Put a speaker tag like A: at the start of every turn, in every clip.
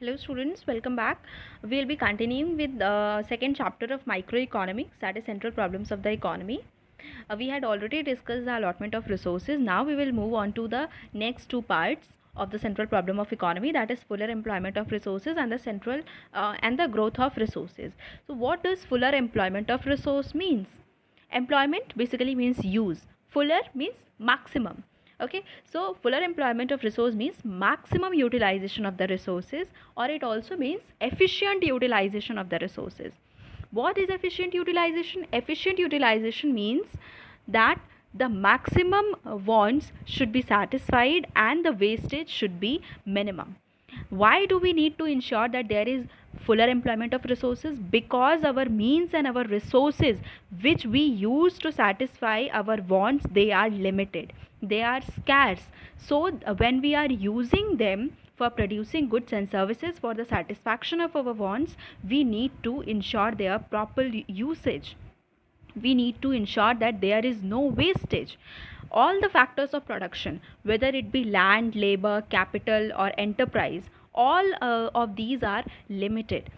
A: Hello students, welcome back. We'll be continuing with the second chapter of microeconomics, that is central problems of the economy. We had already discussed the allotment of resources. Now we will move on to the next two parts of the central problem of economy, that is fuller employment of resources and the central and the growth of resources. So what does fuller employment of resource means? Employment basically means use. Fuller means maximum. Okay, so fuller employment of resource means maximum utilization of the resources, or it also means efficient utilization of the resources. What is efficient utilization? Efficient utilization means that the maximum wants should be satisfied and the wastage should be minimum. Why do we need to ensure that there is fuller employment of resources? Because our means and our resources which we use to satisfy our wants, they are limited, they are scarce. So when we are using them for producing goods and services for the satisfaction of our wants, we need to ensure their proper usage. We need to ensure that there is no wastage. All the factors of production, whether it be land, labor, capital, or enterprise, all of these are limited.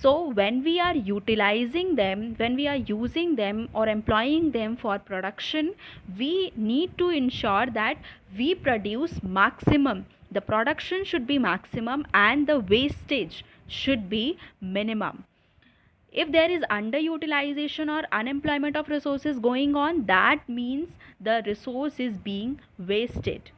A: So when we are utilizing them, when we are using them or employing them for production, we need to ensure that we produce maximum. The production should be maximum and the wastage should be minimum. If there is underutilization or unemployment of resources going on, that means the resource is being wasted.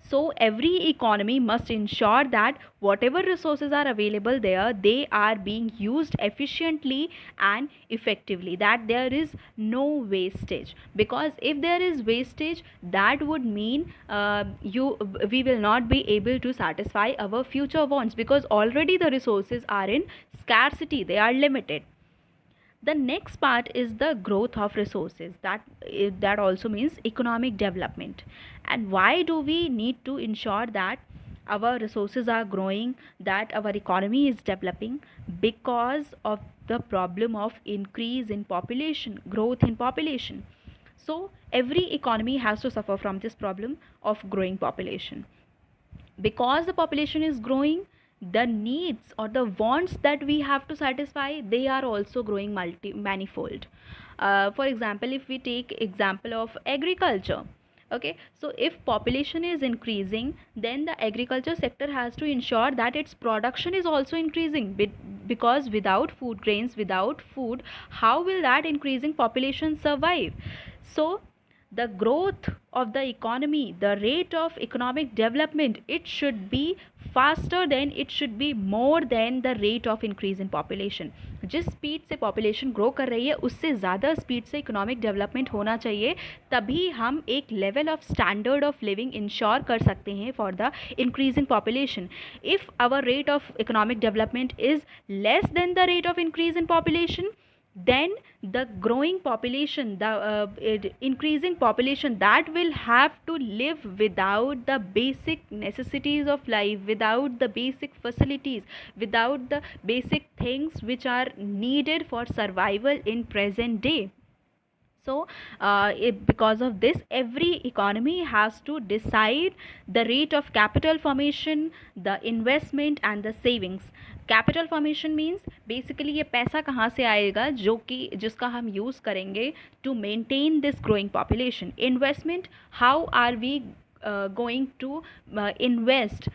A: So every economy must ensure that whatever resources are available there, they are being used efficiently and effectively, that there is no wastage. Because if there is wastage, that would mean we will not be able to satisfy our future wants, because already the resources are in scarcity, they are limited. The next part is the growth of resources, that also means economic development. And why do we need to ensure that our resources are growing, that our economy is developing? Because of the problem of increase in population, growth in population. So every economy has to suffer from this problem of growing population. Because the population is growing, the needs or the wants that we have to satisfy, they are also growing manifold. For example, if we take example of agriculture, okay, so if population is increasing, then the agriculture sector has to ensure that its production is also increasing, because without food grains, without food, how will that increasing population survive? So the growth of the economy, the rate of economic development, it should be faster than, it should be more than the rate of increase in population. जिस speed से population grow कर रही है, उससे ज़्यादा speed से economic development होना चाहिए, तभी हम एक level of standard of living ensure कर सकते हैं for the increase in population. If hour rate of economic development is less than the rate of increase in population, then the growing population, the increasing population, that will have to live without the basic necessities of life, without the basic facilities, without the basic things which are needed for survival in present day. So because of this, every economy has to decide the rate of capital formation, the investment and the savings. Capital formation means basically ये पैसा कहाँ से आएगा जो कि जिसका हम use करेंगे to maintain this growing population. Investment, how are we going to invest,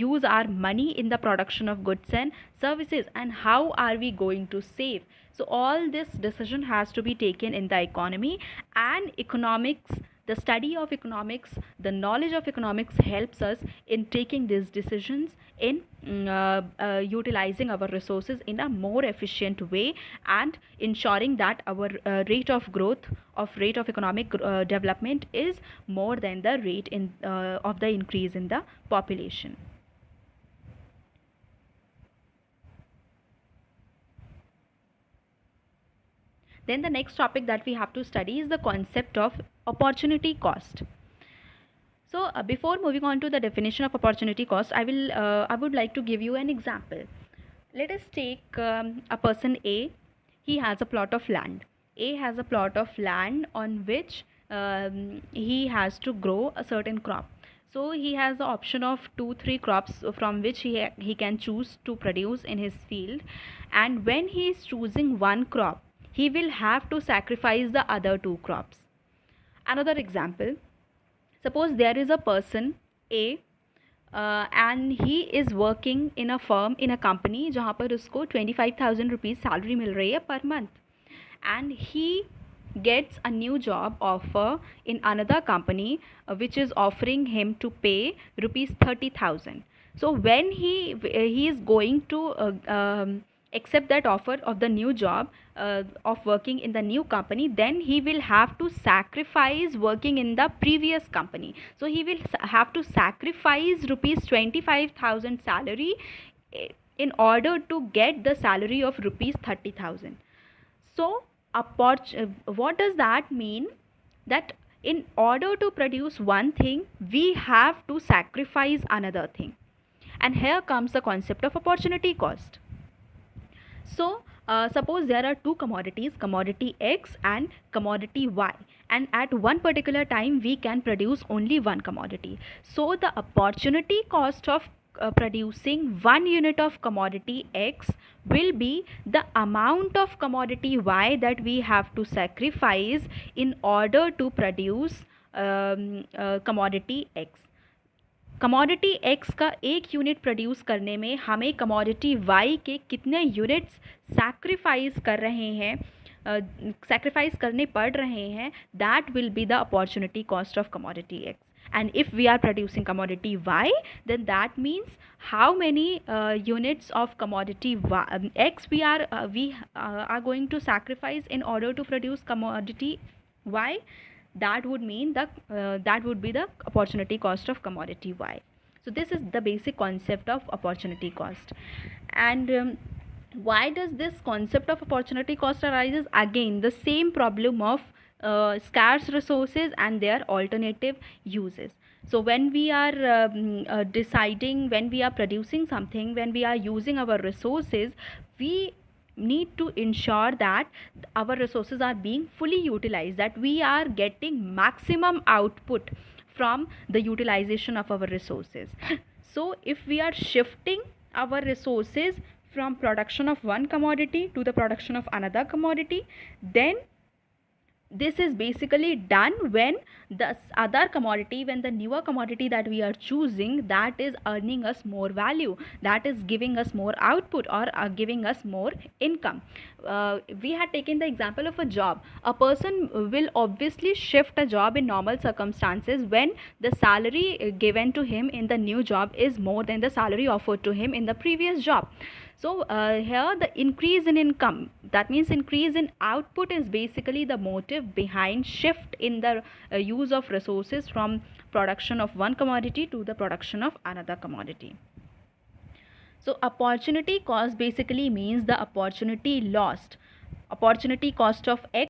A: use our money in the production of goods and services, and how are we going to save? So all this decision has to be taken in the economy. And economics, the study of economics, the knowledge of economics helps us in taking these decisions, in utilizing our resources in a more efficient way, and ensuring that our rate of growth, of rate of economic development is more than the rate of the increase in the population. Then the next topic that we have to study is the concept of opportunity cost. So before moving on to the definition of opportunity cost, I would like to give you an example. Let us take a person A. He has a plot of land. A has a plot of land on which he has to grow a certain crop. So he has the option of 2-3 crops from which he can choose to produce in his field, and when he is choosing one crop, he will have to sacrifice the other two crops. Another example, suppose there is a person A, and he is working in a firm, in a company जहाँ पर उसको 25,000 rupees salary मिल रही है per month, and he gets a new job offer in another company which is offering him to pay rupees 30,000. So when he is going to accept that offer of the new job of working in the new company, then he will have to sacrifice working in the previous company. So he will have to sacrifice rupees 25,000 salary in order to get the salary of rupees 30,000. So what does that mean? That in order to produce one thing, we have to sacrifice another thing. And here comes the concept of opportunity cost. So suppose there are two commodities, commodity X and commodity Y, and at one particular time we can produce only one commodity. So the opportunity cost of producing 1 unit of commodity X will be the amount of commodity Y that we have to sacrifice in order to produce commodity X. Commodity x का एक unit produce करने में हमें commodity Y के कितने units sacrifice करने पड़ रहे हैं, that will be the opportunity cost of commodity x. And if we are producing commodity Y, then that means how many units of commodity X we are going to sacrifice in order to produce commodity Y. That would mean that would be the opportunity cost of commodity Y. So this is the basic concept of opportunity cost. And why does this concept of opportunity cost arises? Again, the same problem of scarce resources and their alternative uses. So when we are deciding, when we are producing something, when we are using our resources, we need to ensure that our resources are being fully utilized, that we are getting maximum output from the utilization of our resources. So if we are shifting our resources from production of one commodity to the production of another commodity, then this is basically done when the other commodity, when the newer commodity that we are choosing, that is earning us more value, that is giving us more output or giving us more income. We had taken the example of a job. A person will obviously shift a job in normal circumstances when the salary given to him in the new job is more than the salary offered to him in the previous job. So here the increase in income, that means increase in output, is basically the motive behind shift in the use of resources from production of one commodity to the production of another commodity. So opportunity cost basically means the opportunity lost. Opportunity cost of X